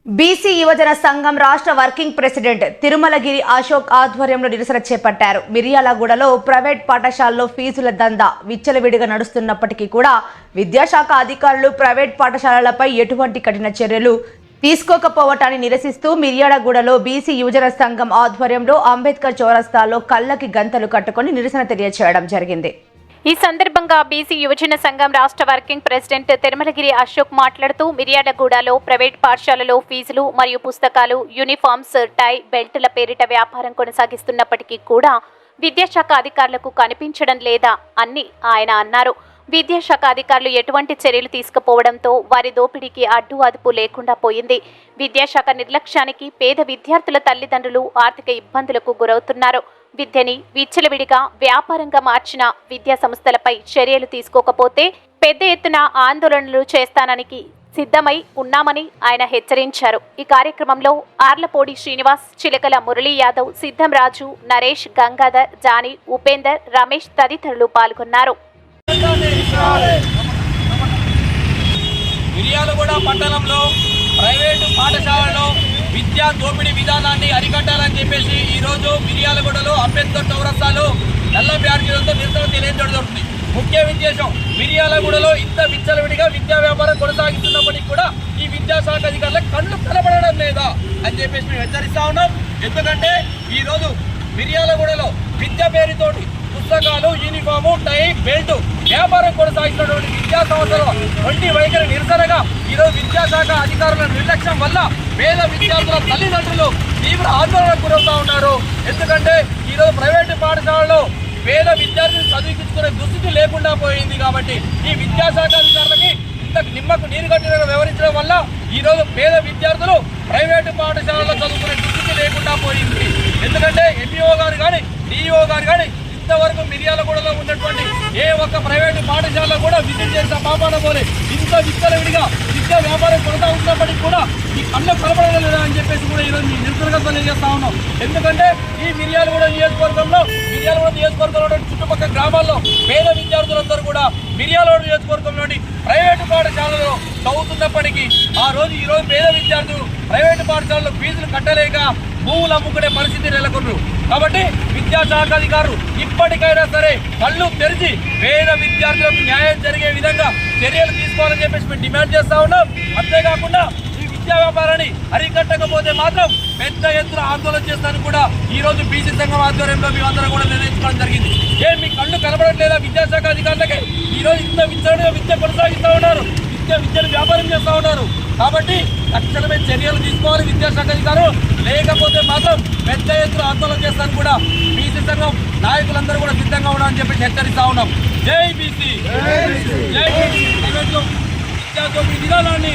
BC యువజన సంఘం రాష్ట్ర వర్కింగ్ ప్రెసిడెంట్ తిరుమలగిరి అశోక్ ఆధ్వర్యంలో నిరసన చేపట్టారు. మిర్యాలగూడలో ప్రైవేట్ పాఠశాలలో ఫీజుల దందా విచ్చలవిడిగా నడుస్తున్నప్పటికీ కూడా విద్యాశాఖ అధికారులు ప్రైవేట్ పాఠశాలలపై ఎటువంటి కఠిన చర్యలు తీసుకోకపోవటాన్ని నిరసిస్తూ మిర్యాలగూడలో బీసీ యువజన సంఘం ఆధ్వర్యంలో అంబేద్కర్ చౌరస్తాలో కళ్ళకి గంతలు కట్టుకొని నిరసన తెలియజేయడం జరిగింది. ఈ సందర్భంగా బీసీ యువజన సంఘం రాష్ట్ర వర్కింగ్ ప్రెసిడెంట్ తిరుమలగిరి అశోక్ మాట్లాడుతూ మిర్యాలగూడలో ప్రైవేట్ పాఠశాలలో ఫీజులు మరియు పుస్తకాలు, యూనిఫామ్స్, టై, బెల్టుల పేరిట వ్యాపారం కొనసాగిస్తున్నప్పటికీ కూడా విద్యాశాఖ అధికారులకు కనిపించడం లేదా అని ఆయన అన్నారు. విద్యాశాఖ అధికారులు ఎటువంటి చర్యలు తీసుకుపోవడంతో వారి దోపిడీకి అడ్డు అదుపు లేకుండా పోయింది. విద్యాశాఖ నిర్లక్ష్యానికి పేద విద్యార్థుల తల్లిదండ్రులు ఆర్థిక ఇబ్బందులకు గురవుతున్నారు. విద్యని విచ్చలవిడిగా వ్యాపారంగా మార్చిన విద్యా సంస్థలపై చర్యలు తీసుకోకపోతే పెద్ద ఎత్తున ఆందోళనలు చేస్తానని సిద్ధమై ఉన్నామని ఆయన హెచ్చరించారు. ఈ కార్యక్రమంలో ఆర్లపూడి శ్రీనివాస్, చిలకల మురళీ యాదవ్, సిద్ధం రాజు, నరేష్, గంగాధర్, జానీ, ఉపేందర్, రమేష్ తదితరులు పాల్గొన్నారు. మిర్యాలగూడ పట్టణంలో ప్రైవేటు పాఠశాలలో విద్యా దోపిడీ విధానాన్ని అరికట్టాలని చెప్పేసి ఈరోజు మిర్యాలగూడలో అంబేద్కర్ చౌరస్తాలో నల్ల బ్యాడ్జీలతో నిరసన తెలియజేయడం జరుగుతుంది. ముఖ్య ఉద్దేశం, మిర్యాలగూడలో ఇంత విచ్చలవిడిగా విద్యా వ్యాపారం కొనసాగిస్తున్నప్పటికీ కూడా ఈ విద్యాశాఖ అధికారులకు కళ్ళు కనబడడం లేదా అని చెప్పేసి మేము హెచ్చరిస్తా ఉన్నాం. ఎందుకంటే ఈరోజు మిర్యాలగూడలో విద్య పేరుతోటి పుస్తకాలు, యూనిఫాము, టై, బెల్ట్ వ్యాపారం కొనసాగిస్తున్నటువంటి విద్యా సంస్థలు వంటి వైఖరి నిరసనగా ఈరోజు విద్యాశాఖ అధికారుల నిర్లక్ష్యం వల్ల పేద విద్యార్థుల తల్లిదండ్రులు తీవ్ర ఆందోళనకు గురవుతా ఉన్నారు. ఎందుకంటే ఈరోజు ప్రైవేటు పాఠశాలలో పేద విద్యార్థులు చదివించుకునే దుస్థితి లేకుండా పోయింది. కాబట్టి ఈ విద్యాశాఖ అధికారులకి ఇంత నిమ్మకు నీరు కట్టినగా వ్యవహరించడం వల్ల ఈరోజు పేద విద్యార్థులు ప్రైవేటు పాఠశాలలో చదువుకునే దుస్థితి లేకుండా పోయింది. ఎందుకంటే ఎంపీఓ గారు కానీ, డిఈఓ గారు కానీ ఇంతవరకు మిర్యాలగూడలో ఉన్నటువంటి ఏ ఒక్క ప్రైవేటు పాఠశాలలో కూడా విజిట్ చేసిన పాపాన పోలే. ఇంత విచ్చలవిడిగా విద్యా వ్యాపారం కొనసాగుతున్నప్పటికీ కూడా ఈ కళ్ళు కనబడడం లేదా అని చెప్పేసి కూడా ఈరోజు మీ నిరసనగా తెలియజేస్తా ఉన్నాం. ఎందుకంటే ఈ మిర్యాలగూడ నియోజకవర్గంలో చుట్టుపక్కల గ్రామాల్లో పేద విద్యార్థులందరూ కూడా మిర్యాలగూడ నియోజకవర్గంలోని ప్రైవేటు పాఠశాలలో చదువుతున్నప్పటికీ ఈ రోజు పేద విద్యార్థులు ప్రైవేటు పాఠశాలలో ఫీజులు కట్టలేక భూములు అమ్ముకునే పరిస్థితి నెలకొన్నారు. కాబట్టి విద్యాశాఖ అధికారులు ఇప్పటికైనా సరే కళ్ళు తెరిచి పేద విద్యార్థులకు న్యాయం జరిగే విధంగా చర్యలు తీసుకోవాలని చెప్పేసి మేము డిమాండ్ చేస్తా ఉన్నాం. అంతేకాకుండా ఈ విద్యా వ్యాపారాన్ని అరికట్టకపోతే మాత్రం పెద్ద ఎత్తున ఆందోళన చేస్తానని కూడా ఈ రోజు బీసీ సంఘం ఆధ్వర్యంలో మేమందరం కూడా నిర్ణయించుకోవడం జరిగింది. మీ కళ్ళు కనబడట్లేదా విద్యాశాఖ అధికారులకి? ఈ రోజు ఇంత విద్య కొనసాగిస్తూ ఉన్నారు, విద్యను వ్యాపారం చేస్తూ ఉన్నారు. కాబట్టి తక్షణమే చర్యలు తీసుకోవాలి విద్యాశాఖ అధికారులు. లేకపోతే మాత్రం పెద్ద ఎత్తున ఆందోళన చేస్తాను కూడా బీసీ సంఘం నాయకులందరూ కూడా సిద్ధంగా ఉన్నారని చెప్పి హెచ్చరిస్తా ఉన్నాం. జై బీసీ, జై బీసీ. విద్యా దోపిడీ విధానాన్ని